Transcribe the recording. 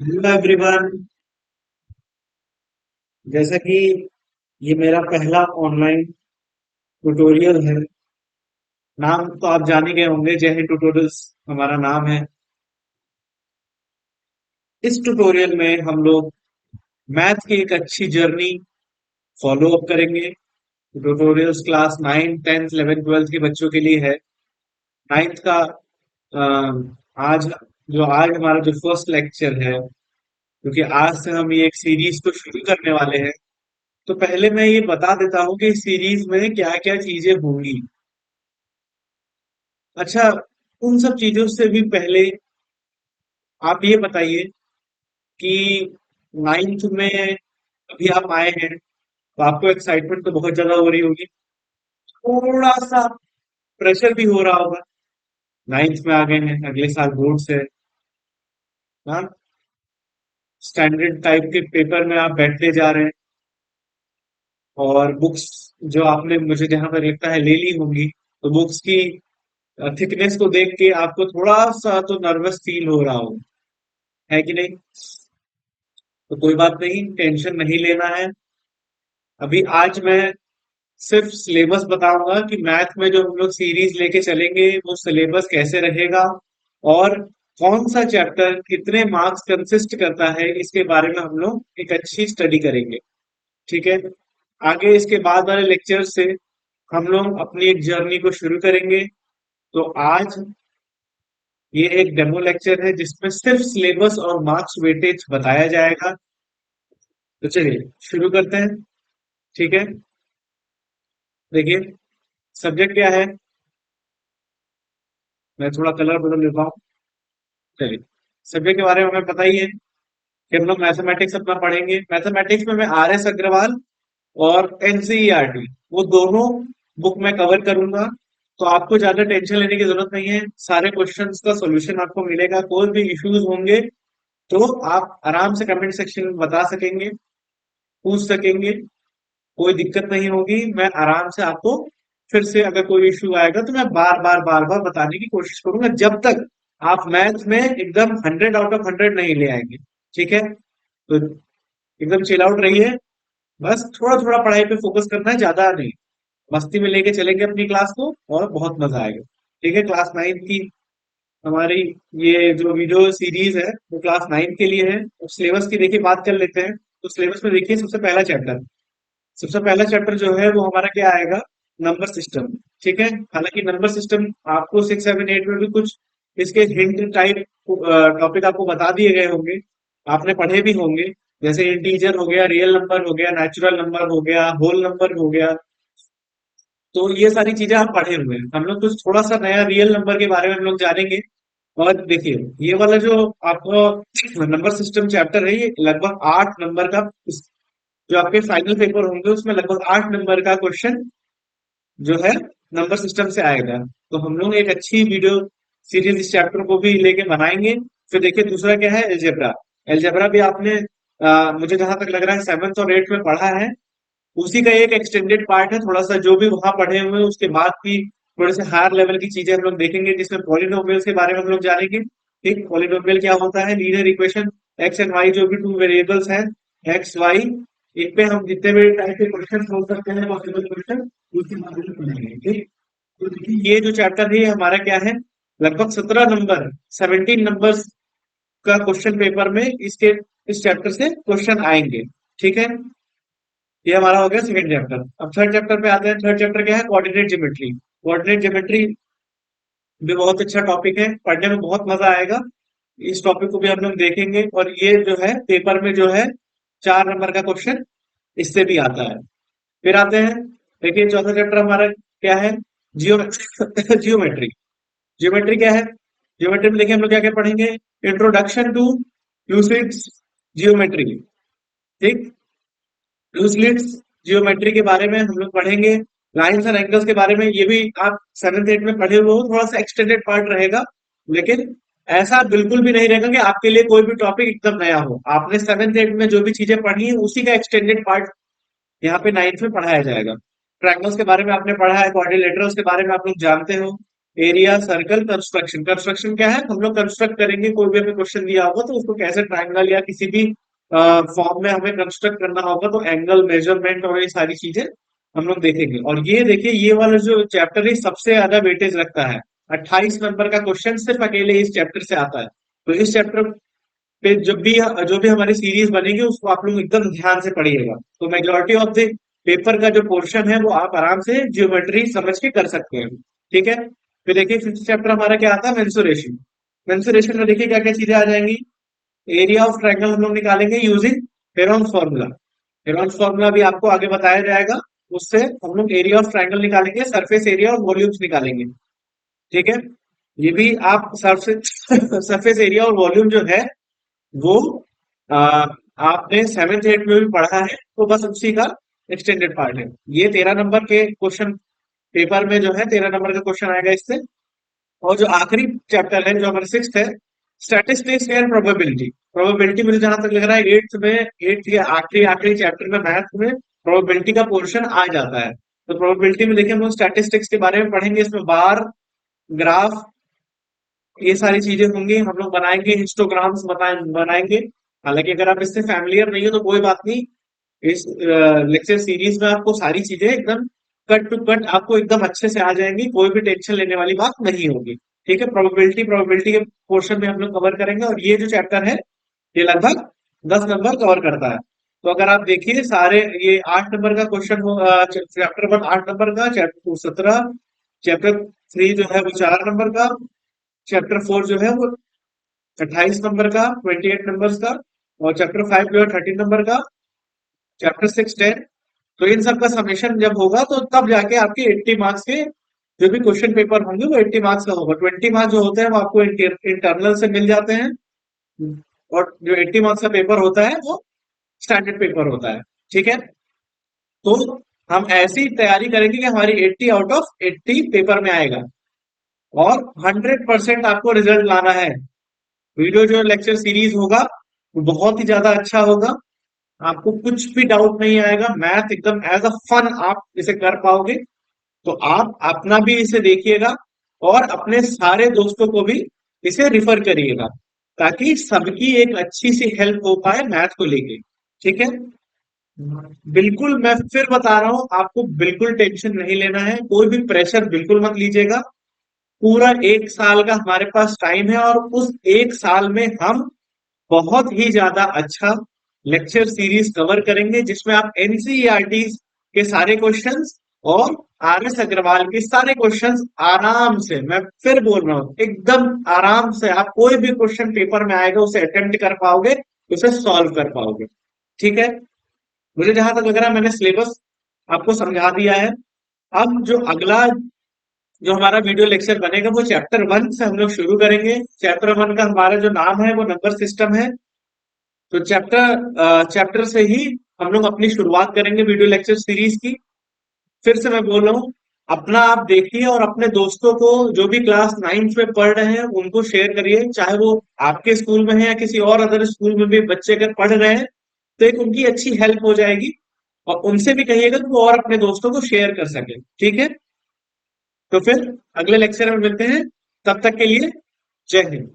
Hello everyone. जैसा कि ये मेरा पहला ऑनलाइन ट्यूटोरियल है। नाम तो आप जान ही गए होंगे, जय हिंद ट्यूटोरियल्स हमारा नाम है। इस ट्यूटोरियल में हम लोग मैथ की एक अच्छी जर्नी फॉलो अप करेंगे। Tutorials class 9 10th 11th 12th के बच्चों के लिए है। 9th का आज आज हमारा जो फर्स्ट लेक्चर है, क्योंकि आज से हम ये एक सीरीज को शुरू करने वाले हैं। तो पहले मैं ये बता देता हूँ कि इस सीरीज में क्या क्या चीजें होंगी। अच्छा, उन सब चीजों से भी पहले आप ये बताइए कि 9th में अभी आप आए हैं, तो आपको एक्साइटमेंट तो बहुत ज्यादा हो रही होगी। थोड़ा सा प्रेशर भी हो रहा होगा। 9th में आ गए हैं, अगले साल बोर्ड से। हाँ, स्टैंडर्ड टाइप के पेपर में आप बैठते जा रहे हैं, और बुक्स जो आपने मुझे जहां पर लगता है ले ली होंगी, तो बुक्स की थिकनेस को देख के आपको थोड़ा सा तो नर्वस फील हो रहा होगा, है कि नहीं? तो कोई बात नहीं, टेंशन नहीं लेना है। अभी आज मैं सिर्फ सिलेबस बताऊंगा कि मैथ में जो हम लोग सीरीज लेके चलेंगे वो सिलेबस कैसे रहेगा, और कौन सा चैप्टर कितने मार्क्स कंसिस्ट करता है, इसके बारे में हम लोग एक अच्छी स्टडी करेंगे। ठीक है। आगे इसके बाद वाले लेक्चर से हम लोग अपनी एक जर्नी को शुरू करेंगे। तो आज ये एक डेमो लेक्चर है जिसमें सिर्फ सिलेबस और मार्क्स वेटेज बताया जाएगा। तो चलिए शुरू करते हैं। ठीक है। देखिए, सब्जेक्ट क्या है, मैं थोड़ा कलर बदल देता हूँ। चलिए, सब्जेक्ट के बारे में हमें पता ही है कि हम लोग मैथमेटिक्स अपना पढ़ेंगे। मैथमेटिक्स में मैं आर एस अग्रवाल और एनसीईआरटी, वो दोनों बुक में कवर करूंगा। तो आपको ज्यादा टेंशन लेने की जरूरत नहीं है, सारे क्वेश्चंस का सॉल्यूशन आपको मिलेगा। कोई भी इश्यूज होंगे तो आप आराम से कमेंट सेक्शन में बता सकेंगे, पूछ सकेंगे। कोई दिक्कत नहीं होगी। मैं आराम से आपको फिर से अगर कोई इश्यू आएगा तो मैं बार बार बताने की कोशिश करूंगा, जब तक आप मैथ में एकदम 100 आउट ऑफ 100 नहीं ले आएंगे। ठीक है। तो एकदम चिल आउट रहिए। बस थोड़ा थोड़ा पढ़ाई पे फोकस करना है, ज्यादा नहीं। मस्ती में लेके चलेंगे अपनी क्लास को और बहुत मजा आएगा। ठीक है। क्लास 9 की हमारी ये जो वीडियो सीरीज है वो क्लास 9 के लिए है। तो सिलेबस की देखिए बात कर लेते हैं। तो सिलेबस में देखिए, सबसे पहला चैप्टर जो है वो हमारा क्या आएगा, नंबर सिस्टम। ठीक है। हालांकि नंबर सिस्टम आपको 6 7 8 में भी कुछ इसके हिंट टाइप टॉपिक आपको बता दिए गए होंगे, आपने पढ़े भी होंगे। जैसे इंटीजर हो गया, रियल नंबर हो गया, नेचुरल नंबर हो गया, होल नंबर हो गया। तो ये सारी चीजें आप पढ़े हुए हैं। हम लोग कुछ थोड़ा सा नया रियल नंबर के बारे में हम लोग जानेंगे। और देखिए, ये वाला जो आपको नंबर सिस्टम चैप्टर है, ये लगभग 8 नंबर का, जो आपके फाइनल पेपर होंगे उसमें लगभग 8 नंबर का क्वेश्चन जो है नंबर सिस्टम से आएगा। तो हम लोग एक अच्छी वीडियो सीरीज इस चैप्टर को भी लेके बनाएंगे। फिर देखिए, दूसरा क्या है, एलजेब्रा। एलजेब्रा भी आपने मुझे जहां तक लग रहा है 7th और 8th में पढ़ा है। उसी का एक एक्सटेंडेड पार्ट है, थोड़ा सा जो भी वहां पढ़े हुए हैं उसके बाद भी थोड़े से हायर लेवल की चीजें हम लोग देखेंगे, जिसमें पॉलिनोमियल्स के बारे में हम लोग जानेंगे। ठीक, पॉलिनोमियल क्या होता है, linear equation, X and Y जो भी टू वेरिएबल्स हैं, एक्स वाई, इन पे हम जितने भी टाइप के क्वेश्चन हो सकते हैं, पॉसिबल क्वेश्चन, उसके बारे में पढ़ेंगे। ठीक। तो देखिए, ये जो चैप्टर है ये हमारा क्या है, लगभग 17 नंबर, 17 नंबर का क्वेश्चन पेपर में इसके इस चैप्टर से क्वेश्चन आएंगे। ठीक है। ये हमारा हो गया सेकंड चैप्टर। अब थर्ड चैप्टर पे आते हैं। थर्ड चैप्टर क्या है, कोऑर्डिनेट ज्योमेट्री। कोऑर्डिनेट ज्योमेट्री भी बहुत अच्छा टॉपिक है, पढ़ने में बहुत मजा आएगा। इस टॉपिक को भी हम लोग देखेंगे, और ये जो है पेपर में जो है 4 नंबर का क्वेश्चन इससे भी आता है। फिर आते हैं, देखिए चौथा चैप्टर हमारा क्या है, जियो जियोमेट्री। ज्योमेट्री क्या है, ज्योमेट्री में देखिए हम लोग क्या क्या पढ़ेंगे, इंट्रोडक्शन टू यूक्लिड्स जियोमेट्री। ठीक, यूक्लिड्स जियोमेट्री के बारे में हम लोग पढ़ेंगे। लाइंस एंड एंगल्स के बारे में ये भी आप 7th 8th में पढ़े हुए हो, थोड़ा सा एक्सटेंडेड पार्ट रहेगा। लेकिन ऐसा बिल्कुल भी नहीं रहेगा कि आपके लिए कोई भी टॉपिक एकदम नया हो। आपने 7th 8th में जो भी चीजें पढ़ी है उसी का एक्सटेंडेड पार्ट यहाँ पे 9th में पढ़ाया जाएगा। ट्रायंगल्स के बारे में आपने पढ़ा है, क्वाड्रिलेटरल्स के बारे में आप लोग जानते हो। Area circle construction. कंस्ट्रक्शन क्या है, हम लोग कंस्ट्रक्ट करेंगे, कोई भी हमें क्वेश्चन दिया होगा तो उसको कैसे ट्रायंगल या किसी भी फॉर्म में हमें कंस्ट्रक्ट करना होगा, तो एंगल मेजरमेंट और ये सारी चीजें हम लोग देखेंगे। और ये देखिए, ये वाला जो चैप्टर है सबसे ज्यादा वेटेज रखता है। 28 नंबर का क्वेश्चन सिर्फ अकेले इस चैप्टर से आता है। तो इस चैप्टर पे जो भी हमारी सीरीज बनेगी उसको आप लोग एकदम ध्यान से पढ़िएगा। तो मेजोरिटी ऑफ द पेपर का जो पोर्शन है वो आप आराम से ज्योमेट्री समझ के कर सकते हैं। ठीक है। फिर देखिए फिफ्थ चैप्टर हमारा क्या आता है, मेंसुरेशन। मेंसुरेशन में देखिए क्या क्या चीजें आ जाएंगी। एरिया ऑफ ट्रायंगल हम लोग निकालेंगे using Heron's formula. Heron's formula भी आपको आगे बताया जाएगा। उससे हम लोग एरिया ऑफ ट्रायंगल निकालेंगे, सरफेस एरिया और वॉल्यूम्स निकालेंगे। ठीक है। ये भी आप सरफेस सरफेस एरिया और वॉल्यूम जो है वो आ, आपने सेवेंथ एट में भी पढ़ा है, तो बस उसी का एक्सटेंडेड पार्ट है। ये 13 नंबर के क्वेश्चन पेपर में जो है 13 नंबर का क्वेश्चन आएगा इससे। और जो आखिरी चैप्टर है जो हमारा सिक्स है, स्टैटिस्टिक्स एंड प्रोबेबिलिटी। प्रोबेबिलिटी मुझे जहां तक लग रहा है एट्थ के आखिरी आखिरी चैप्टर में मैथ में प्रोबेबिलिटी का पोर्शन आ जाता है। तो प्रोबेबिलिटी में देखिए हम लोग स्टैटिस्टिक्स के बारे में पढ़ेंगे, इसमें बार, ग्राफ, ये सारी चीजें होंगी, हम लोग बनाएंगे, हिस्टोग्राम्स बनाएंगे। हालांकि अगर आप इससे फैमिलियर नहीं हो तो कोई बात नहीं, इस लेक्चर सीरीज में आपको सारी चीजें एकदम कट टू कट आपको एकदम अच्छे से आ जाएंगी, कोई भी टेंशन लेने वाली बात नहीं होगी। ठीक है। प्रोबेबिलिटी के पोर्शन में हम लोग कवर करेंगे, और ये जो चैप्टर है ये लगभग 10 नंबर कवर करता है। तो अगर आप देखिए सारे ये 8 नंबर का क्वेश्चन हो, चैप्टर वन 8 नंबर का, चैप्टर टू 17, चैप्टर थ्री जो है वो 4 नंबर का, चैप्टर फोर जो है वो 28 नंबर का, 28 नंबर का, और चैप्टर फाइव जो है 13 नंबर का, चैप्टर सिक्स 10। तो इन सब का समेशन जब होगा तो तब जाके आपके 80 मार्क्स के जो भी क्वेश्चन पेपर होंगे वो 80 मार्क्स का होगा। 20 मार्क्स जो होते हैं वो आपको इंटरनल से मिल जाते हैं, और जो 80 मार्क्स का पेपर होता है वो स्टैंडर्ड पेपर होता है। ठीक है। तो हम ऐसी तैयारी करेंगे कि हमारी 80 आउट ऑफ 80 पेपर में आएगा, और 100% आपको रिजल्ट लाना है। वीडियो जो लेक्चर सीरीज होगा वो बहुत ही ज्यादा अच्छा होगा, आपको कुछ भी डाउट नहीं आएगा, मैथ एकदम एज अ फन आप इसे कर पाओगे। तो आप अपना भी इसे देखिएगा, और अपने सारे दोस्तों को भी इसे रिफर करिएगा, ताकि सबकी एक अच्छी सी हेल्प हो पाए मैथ को लेके। ठीक है। बिल्कुल मैं फिर बता रहा हूं, आपको बिल्कुल टेंशन नहीं लेना है, कोई भी प्रेशर बिल्कुल मत लीजिएगा। पूरा 1 साल का हमारे पास टाइम है, और उस 1 साल में हम बहुत ही ज्यादा अच्छा लेक्चर सीरीज कवर करेंगे, जिसमें आप एनसीईआरटी के सारे क्वेश्चंस और आर एस अग्रवाल के सारे क्वेश्चंस आराम से, मैं फिर बोल रहा हूं एकदम आराम से, आप कोई भी क्वेश्चन पेपर में आएगा उसे अटेम्प्ट कर पाओगे, उसे सॉल्व कर पाओगे। ठीक है। मुझे जहां तक लग रहा है मैंने सिलेबस आपको समझा दिया है। अब जो अगला जो हमारा वीडियो लेक्चर बनेगा वो चैप्टर वन से हम लोग शुरू करेंगे। चैप्टर वन का हमारा जो नाम है वो नंबर सिस्टम है। तो चैप्टर से ही हम लोग अपनी शुरुआत करेंगे वीडियो लेक्चर सीरीज की। फिर से मैं बोल रहा हूँ, अपना आप देखिए, और अपने दोस्तों को जो भी क्लास 9th में पढ़ रहे हैं उनको शेयर करिए, चाहे वो आपके स्कूल में है या किसी और अदर स्कूल में भी बच्चे अगर पढ़ रहे हैं तो एक उनकी अच्छी हेल्प हो जाएगी। और उनसे भी कहिएगा कि वो और अपने दोस्तों को शेयर कर सके। ठीक है। तो फिर अगले लेक्चर में मिलते हैं, तब तक के लिए जय हिंद।